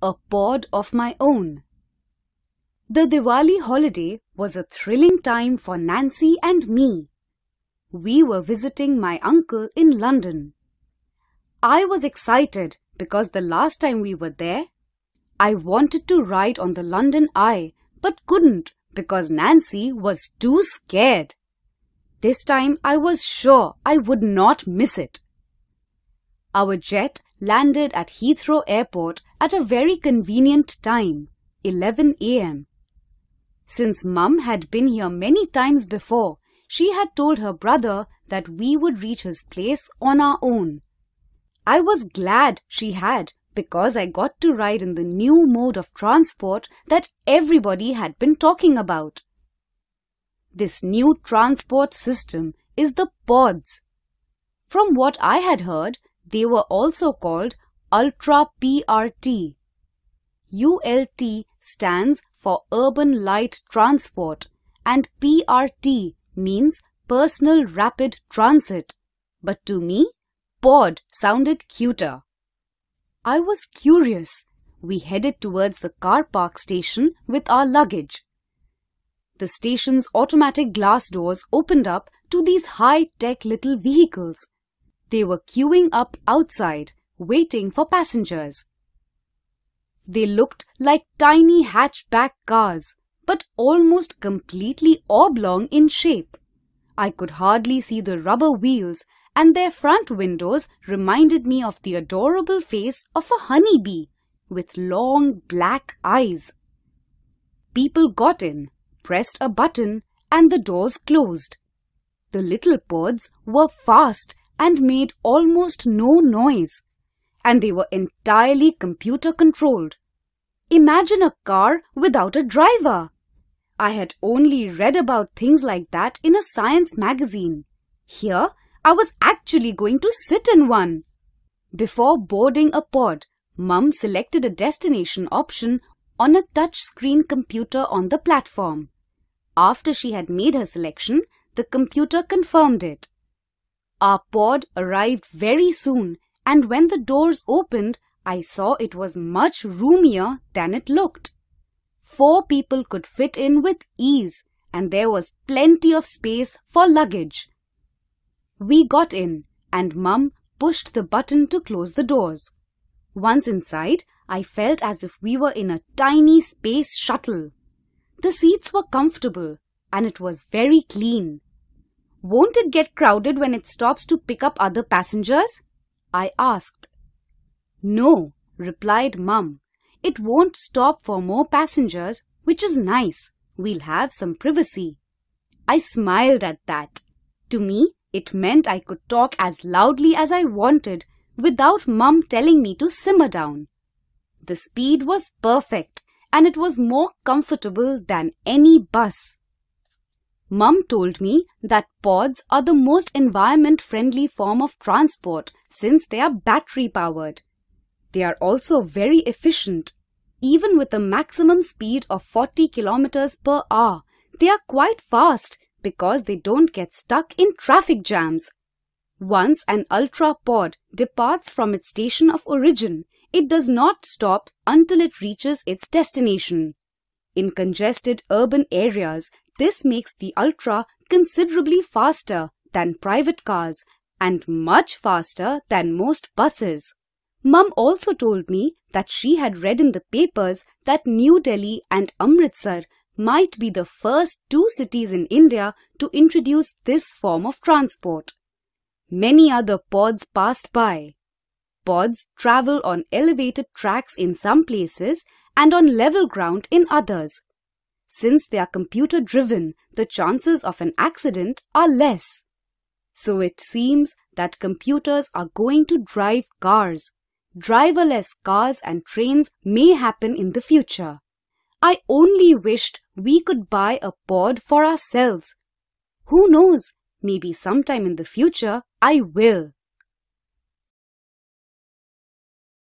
a pod of my own. The Diwali holiday was a thrilling time for Nancy and me. We were visiting my uncle in London. I was excited because the last time we were there, I wanted to ride on the London Eye but couldn't because Nancy was too scared. This time I was sure I would not miss it. Our jet landed at Heathrow Airport at a very convenient time, 11 a.m. Since Mum had been here many times before, she had told her brother that we would reach his place on our own. I was glad she had because I got to ride in the new mode of transport that everybody had been talking about. This new transport system is the pods. From what I had heard, they were also called Ultra PRT. ULT stands for Urban Light Transport and PRT means Personal Rapid Transit. But to me, pod sounded cuter. I was curious. We headed towards the car park station with our luggage. The station's automatic glass doors opened up to these high-tech little vehicles. They were queuing up outside, waiting for passengers. They looked like tiny hatchback cars, but almost completely oblong in shape. I could hardly see the rubber wheels, and their front windows reminded me of the adorable face of a honeybee with long black eyes. People got in, pressed a button, and the doors closed. The little pods were fast and made almost no noise, and they were entirely computer-controlled. Imagine a car without a driver. I had only read about things like that in a science magazine. Here, I was actually going to sit in one. Before boarding a pod, Mum selected a destination option on a touch-screen computer on the platform. After she had made her selection, the computer confirmed it. Our pod arrived very soon, and when the doors opened, I saw it was much roomier than it looked. 4 people could fit in with ease, and there was plenty of space for luggage. We got in, and Mum pushed the button to close the doors. Once inside, I felt as if we were in a tiny space shuttle. The seats were comfortable, and it was very clean. Won't it get crowded when it stops to pick up other passengers? I asked. No, replied Mum. It won't stop for more passengers, which is nice. We'll have some privacy. I smiled at that. To me, it meant I could talk as loudly as I wanted without Mum telling me to simmer down. The speed was perfect, and it was more comfortable than any bus. Mum told me that pods are the most environment-friendly form of transport since they are battery-powered. They are also very efficient. Even with a maximum speed of 40 kilometers per hour, they are quite fast because they don't get stuck in traffic jams. Once an ultra pod departs from its station of origin, it does not stop until it reaches its destination. In congested urban areas, this makes the Ultra considerably faster than private cars and much faster than most buses. Mum also told me that she had read in the papers that New Delhi and Amritsar might be the first 2 cities in India to introduce this form of transport. Many other pods passed by. Pods travel on elevated tracks in some places and on level ground in others. Since they are computer-driven, the chances of an accident are less. So it seems that computers are going to drive cars. Driverless cars and trains may happen in the future. I only wished we could buy a pod for ourselves. Who knows, maybe sometime in the future I will.